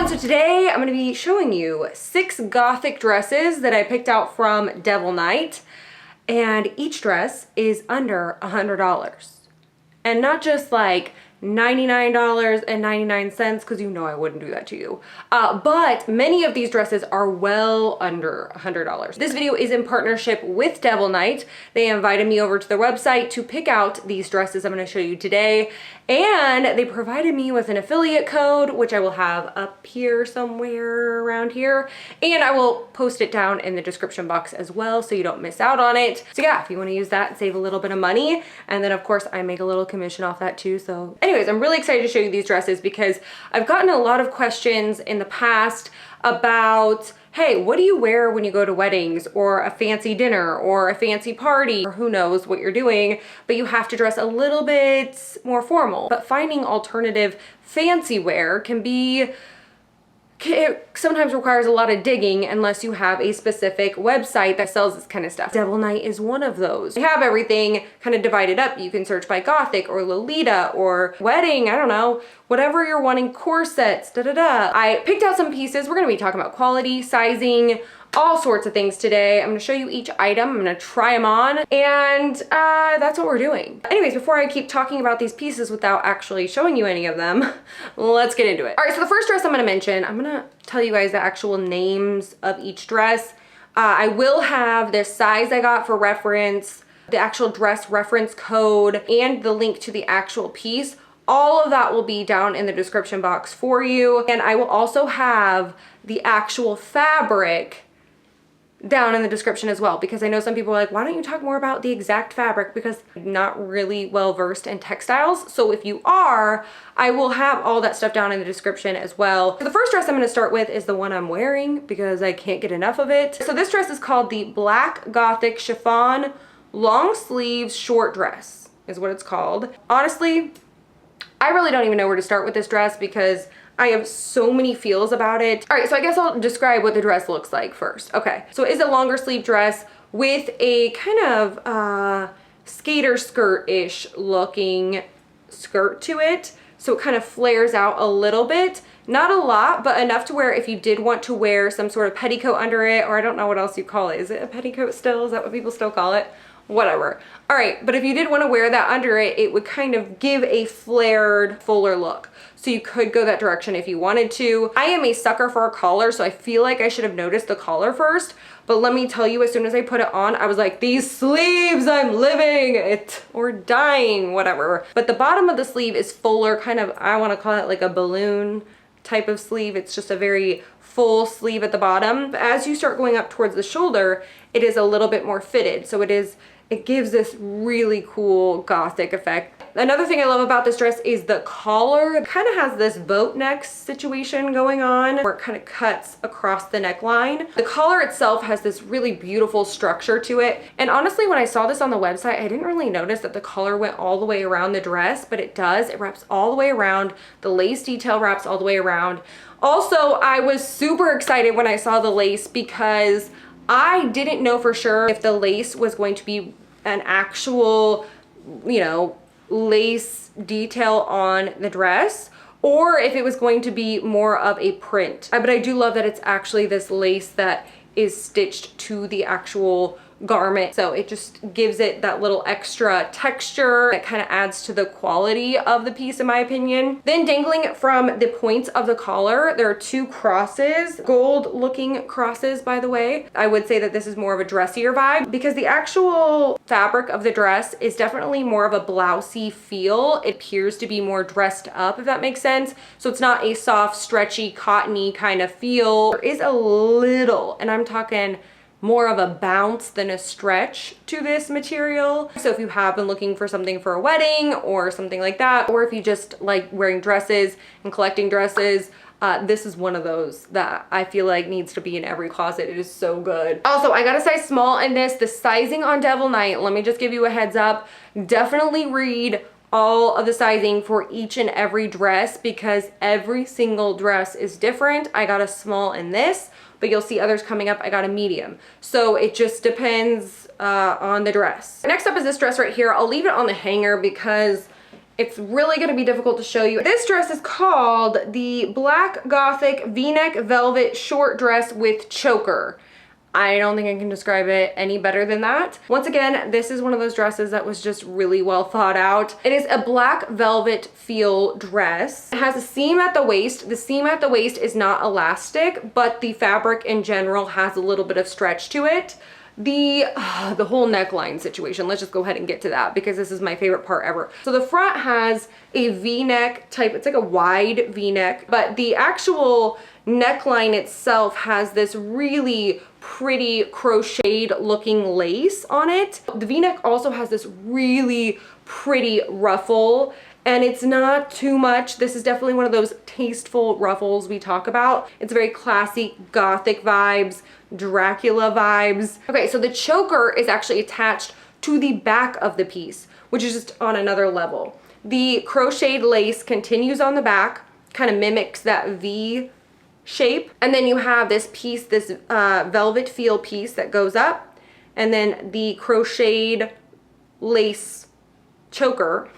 So today I'm going to be showing you 6 Gothic dresses that I picked out from Devil Night, and each dress is under $100. And not just like $99.99, because you know I wouldn't do that to you. But many of these dresses are well under $100. This video is in partnership with Devil Night. They invited me over to their website to pick out these dresses I'm going to show you today. And they provided me with an affiliate code, which I will have up here somewhere around here. And I will post it down in the description box as well, so you don't miss out on it. So yeah, if you want to use that and save a little bit of money. And then of course I make a little commission off that too. So anyways, I'm really excited to show you these dresses because I've gotten a lot of questions in the past about, hey, what do you wear when you go to weddings or a fancy dinner or a fancy party, or who knows what you're doing, but you have to dress a little bit more formal. But finding alternative fancy wear it sometimes requires a lot of digging unless you have a specific website that sells this kind of stuff. Devil Night is one of those. They have everything kind of divided up. You can search by Gothic or Lolita or wedding, I don't know, whatever you're wanting, corsets, I picked out some pieces. We're gonna be talking about quality, sizing, all sorts of things today. I'm gonna show you each item. I'm gonna try them on, and that's what we're doing. Anyways, before I keep talking about these pieces without actually showing you any of them, let's get into it. All right, so the first dress I'm gonna mention, I'm gonna tell you guys the actual names of each dress. I will have the size I got for reference, the actual dress reference code, and the link to the actual piece. All of that will be down in the description box for you. And I will also have the actual fabric down in the description as well, because I know some people are like, why don't you talk more about the exact fabric, because I'm not really well versed in textiles. So if you are, I will have all that stuff down in the description as well. So the first dress I'm going to start with is the one I'm wearing because I can't get enough of it. So this dress is called the Black Gothic Chiffon Long Sleeves Short Dress is what it's called. Honestly, I really don't even know where to start with this dress because I have so many feels about it. All right, so I guess I'll describe what the dress looks like first. Okay, so it is a longer sleeve dress with a kind of skater skirt-ish looking skirt to it. So it kind of flares out a little bit. Not a lot, but enough to where if you did want to wear some sort of petticoat under it, or I don't know what else you call it. Is it a petticoat still? Is that what people still call it? Whatever. All right, but if you did want to wear that under it, it would kind of give a flared, fuller look. So you could go that direction if you wanted to. I am a sucker for a collar, so I feel like I should have noticed the collar first. But let me tell you, as soon as I put it on, I was like, these sleeves, I'm living it or dying, whatever. But the bottom of the sleeve is fuller, kind of, I want to call it like a balloon type of sleeve. It's just a very full sleeve at the bottom. But as you start going up towards the shoulder, it is a little bit more fitted. So it gives this really cool Gothic effect. Another thing I love about this dress is the collar. It kind of has this boat neck situation going on where it kind of cuts across the neckline. The collar itself has this really beautiful structure to it. And honestly, when I saw this on the website, I didn't really notice that the collar went all the way around the dress, but it does. It wraps all the way around. The lace detail wraps all the way around. Also, I was super excited when I saw the lace because I didn't know for sure if the lace was going to be an actual, you know, lace detail on the dress, or if it was going to be more of a print. But I do love that it's actually this lace that is stitched to the actual garment. So it just gives it that little extra texture. It kind of adds to the quality of the piece in my opinion. Then dangling from the points of the collar, there are 2 crosses, gold looking crosses by the way. I would say that this is more of a dressier vibe because the actual fabric of the dress is definitely more of a blousey feel. It appears to be more dressed up, if that makes sense. So it's not a soft, stretchy, cottony kind of feel. There is a little, and I'm talking more of a bounce than a stretch to this material. So if you have been looking for something for a wedding or something like that, or if you just like wearing dresses and collecting dresses, this is one of those that I feel like needs to be in every closet. It is so good. Also, I got a size small in this. The sizing on Devil Night, let me just give you a heads up, definitely read all of the sizing for each and every dress because every single dress is different. I got a small in this, but you'll see others coming up. I got a medium. So it just depends on the dress. Next up is this dress right here. I'll leave it on the hanger because It's really gonna be difficult to show you. This dress is called the Black Gothic V-neck velvet short dress with choker. I don't think I can describe it any better than that. Once again, this is one of those dresses that was just really well thought out. It is a black velvet feel dress. It has a seam at the waist. The seam at the waist is not elastic, but the fabric in general has a little bit of stretch to it. The whole neckline situation, let's just go ahead and get to that because this is my favorite part ever. So the front has a V-neck type, it's like a wide V-neck, but the actual neckline itself has this really pretty crocheted looking lace on it. The V-neck also has this really pretty ruffle, and it's not too much. This is definitely one of those tasteful ruffles we talk about. It's very classy, Gothic vibes, Dracula vibes. Okay, so the choker is actually attached to the back of the piece, which is just on another level. The crocheted lace continues on the back, kind of mimics that V shape. And then you have this piece, this velvet feel piece that goes up, and then the crocheted lace choker,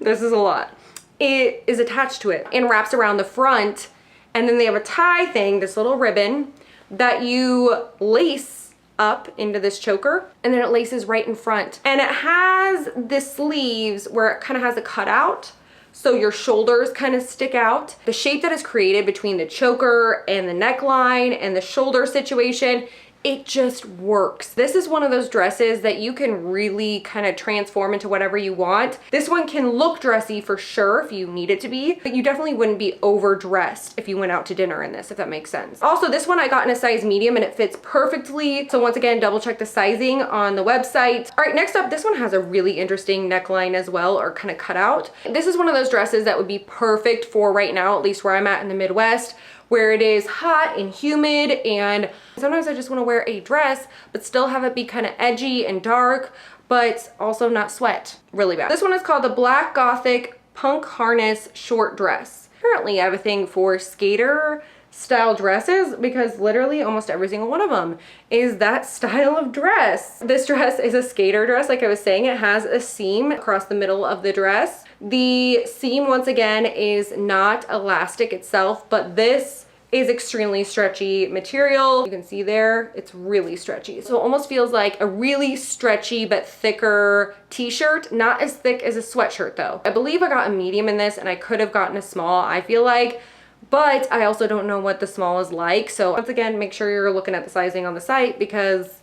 this is a lot, it is attached to it and wraps around the front. And then they have a tie thing, this little ribbon that you lace up into this choker, and then it laces right in front. And it has the sleeves where it kind of has a cutout, so your shoulders kind of stick out. The shape that is created between the choker and the neckline and the shoulder situation, it just works. This is one of those dresses that you can really kind of transform into whatever you want. This one can look dressy for sure if you need it to be, but you definitely wouldn't be overdressed if you went out to dinner in this, if that makes sense. Also, this one I got in a size medium and it fits perfectly. So once again, double check the sizing on the website. All right, next up, this one has a really interesting neckline as well, or kind of cutout. This is one of those dresses that would be perfect for right now, at least where I'm at in the Midwest, where it is hot and humid, and sometimes I just want to wear a dress but still have it be kind of edgy and dark, but also not sweat really bad. This one is called the Black Gothic Punk Harness Short Dress. Apparently I have a thing for skater style dresses because literally almost every single one of them is that style of dress. This dress is a skater dress. Like I was saying, it has a seam across the middle of the dress. The seam, once again, is not elastic itself, but this is extremely stretchy material. You can see there, it's really stretchy. So it almost feels like a really stretchy but thicker t-shirt, not as thick as a sweatshirt though. I believe I got a medium in this and I could have gotten a small, I feel like, but I also don't know what the small is like. So once again, make sure you're looking at the sizing on the site because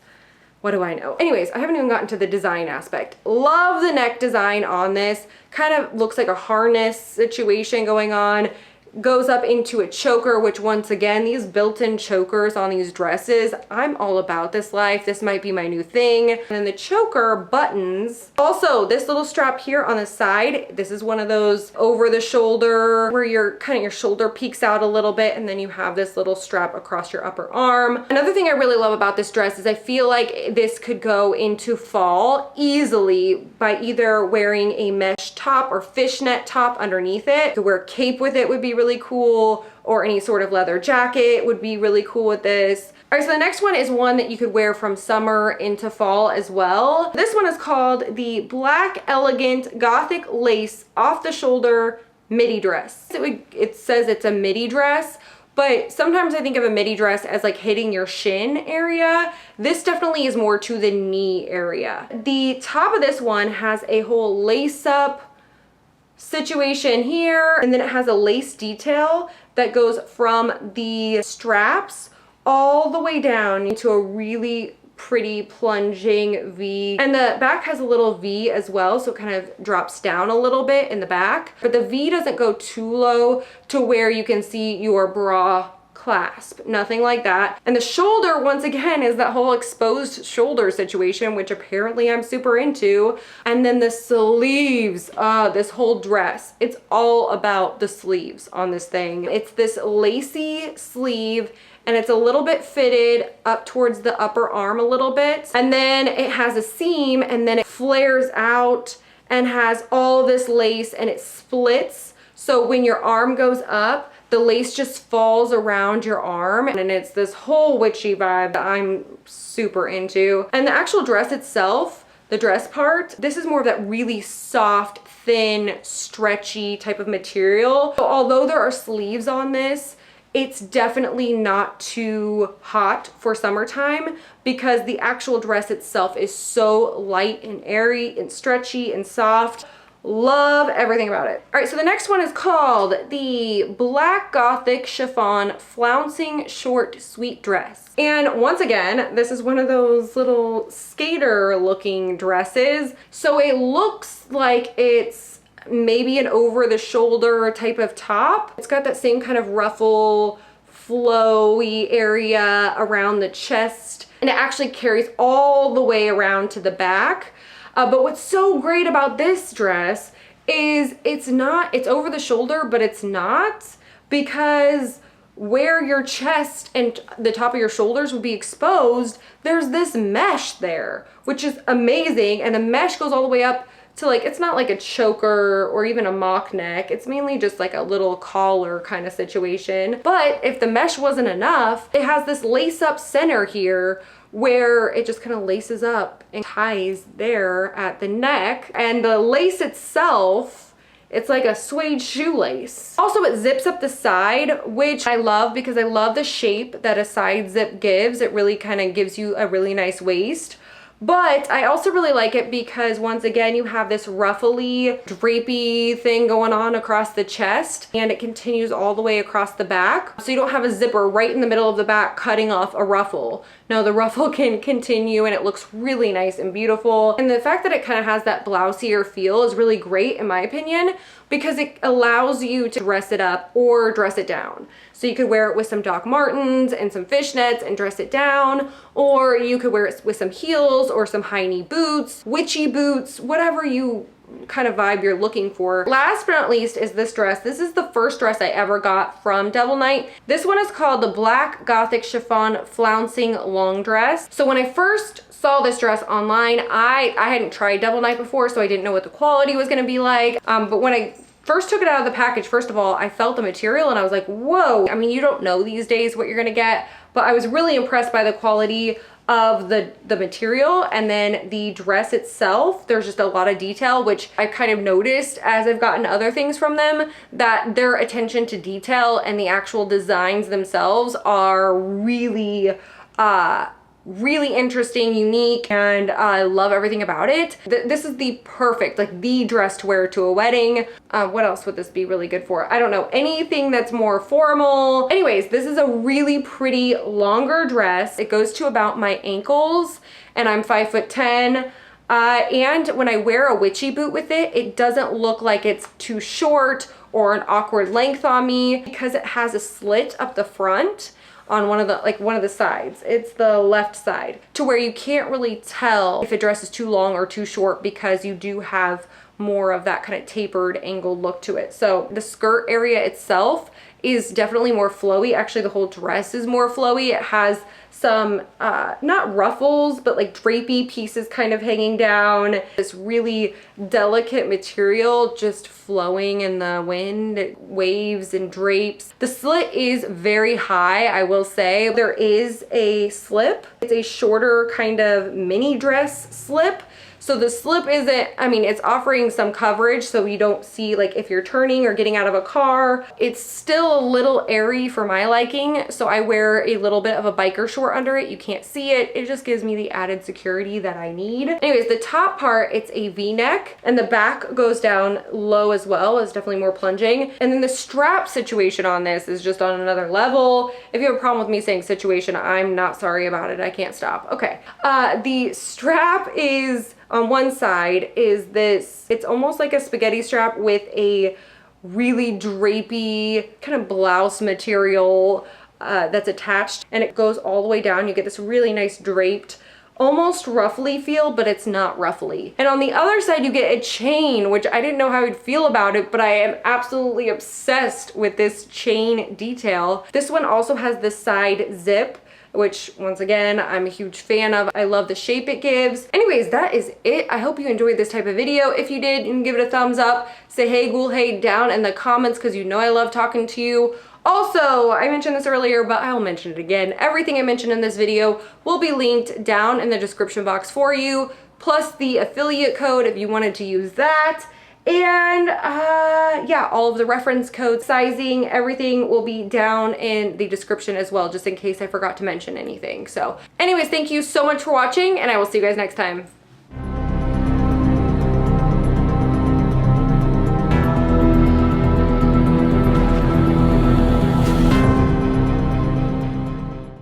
what do I know? Anyways, I haven't even gotten to the design aspect. Love the neck design on this. Kind of looks like a harness situation going on. Goes up into a choker, which once again, these built-in chokers on these dresses, I'm all about this life. This might be my new thing. And then the choker buttons. Also, this little strap here on the side, this is one of those over the shoulder where your shoulder peeks out a little bit, and then you have this little strap across your upper arm. Another thing I really love about this dress is I feel like this could go into fall easily by either wearing a mesh top or fishnet top underneath it. You could wear a cape with it, would be really cool, or any sort of leather jacket would be really cool with this. All right, so the next one is one that you could wear from summer into fall as well. This one is called the Black Elegant Gothic Lace Off the Shoulder Midi Dress. It says it's a midi dress, but sometimes I think of a midi dress as like hitting your shin area. This definitely is more to the knee area. The top of this one has a whole lace up situation here, and then it has a lace detail that goes from the straps all the way down into a really pretty plunging V, and the back has a little V as well, so it kind of drops down a little bit in the back, but the V doesn't go too low to where you can see your bra clasp, nothing like that. And the shoulder, once again, is that whole exposed shoulder situation, which apparently I'm super into. And then the sleeves, this whole dress, it's all about the sleeves on this thing. It's this lacy sleeve, and it's a little bit fitted up towards the upper arm a little bit. And then it has a seam, and then it flares out and has all this lace, and it splits. So when your arm goes up, the lace just falls around your arm, and it's this whole witchy vibe that I'm super into. And the actual dress itself, the dress part. This is more of that really soft, thin, stretchy type of material. So although there are sleeves on this, it's definitely not too hot for summertime because the actual dress itself is so light and airy and stretchy and soft. Love everything about it. All right, so the next one is called the Black Gothic Chiffon Flouncing Short Sweet Dress. And once again, this is one of those little skater looking dresses. So it looks like it's maybe an over the shoulder type of top. It's got that same kind of ruffle, flowy area around the chest, and it actually carries all the way around to the back. But what's so great about this dress is it's over the shoulder, but it's not, because where your chest and the top of your shoulders would be exposed, there's this mesh there, which is amazing. And the mesh goes all the way up to, like, it's not like a choker or even a mock neck. It's mainly just like a little collar kind of situation. But if the mesh wasn't enough, it has this lace up center here where it just kind of laces up and ties there at the neck. And the lace itself, it's like a suede shoelace. Also, it zips up the side, which I love because I love the shape that a side zip gives. It really kind of gives you a really nice waist. But I also really like it because, once again, you have this ruffly, drapey thing going on across the chest, and it continues all the way across the back. So you don't have a zipper right in the middle of the back cutting off a ruffle. No, the ruffle can continue, and it looks really nice and beautiful. And the fact that it kind of has that blousier feel is really great, in my opinion, because it allows you to dress it up or dress it down. So you could wear it with some Doc Martens and some fishnets and dress it down, or you could wear it with some heels or some high knee boots, witchy boots, whatever you kind of vibe you're looking for. Last but not least is this dress. This is the first dress I ever got from Devil Knight. This one is called the Black Gothic Chiffon Flouncing Long Dress. So when I first saw this dress online, I hadn't tried Devil Knight before, so I didn't know what the quality was gonna be like. But when I first took it out of the package, first of all, I felt the material and I was like, whoa. I mean, you don't know these days what you're gonna get, but I was really impressed by the quality of the material. And then the dress itself, there's just a lot of detail, which I kind of noticed as I've gotten other things from them, that their attention to detail and the actual designs themselves are really really interesting, unique, and I love everything about it. This is the perfect, like the dress to wear to a wedding. What else would this be really good for? I don't know, anything that's more formal. Anyways, this is a really pretty longer dress. It goes to about my ankles, and I'm 5'10". And when I wear a witchy boot with it, it doesn't look like it's too short or an awkward length on me because it has a slit up the front on one of the sides. It's the left side, to where you can't really tell if a dress is too long or too short because you do have more of that kind of tapered angled look to it. So the skirt area itself is definitely more flowy. Actually, the whole dress is more flowy. It has some, not ruffles, but like drapey pieces kind of hanging down. This really delicate material just flowing in the wind. It waves and drapes. The slit is very high, I will say. There is a slip. It's a shorter kind of mini dress slip. So the slip isn't, I mean, it's offering some coverage so you don't see, like, if you're turning or getting out of a car. It's still a little airy for my liking, so I wear a little bit of a biker short under it. You can't see it. It just gives me the added security that I need. Anyways, the top part, it's a V-neck, and the back goes down low as well. It's definitely more plunging. And then the strap situation on this is just on another level. If you have a problem with me saying situation, I'm not sorry about it. I can't stop. Okay. The strap is, on one side is this, it's almost like a spaghetti strap with a really drapey kind of blouse material that's attached, and it goes all the way down. You get this really nice draped, almost ruffly feel, but it's not ruffly. And on the other side, you get a chain, which I didn't know how I'd feel about it, but I am absolutely obsessed with this chain detail. This one also has this side zip, which once again, I'm a huge fan of. I love the shape it gives. Anyways, that is it. I hope you enjoyed this type of video. If you did, you can give it a thumbs up. Say hey ghoul hey down in the comments because you know I love talking to you. Also, I mentioned this earlier, but I'll mention it again. Everything I mentioned in this video will be linked down in the description box for you. plus the affiliate code if you wanted to use that. And yeah, all of the reference codes, sizing, everything will be down in the description as well, just in case I forgot to mention anything. So anyways, thank you so much for watching, and I will see you guys next time.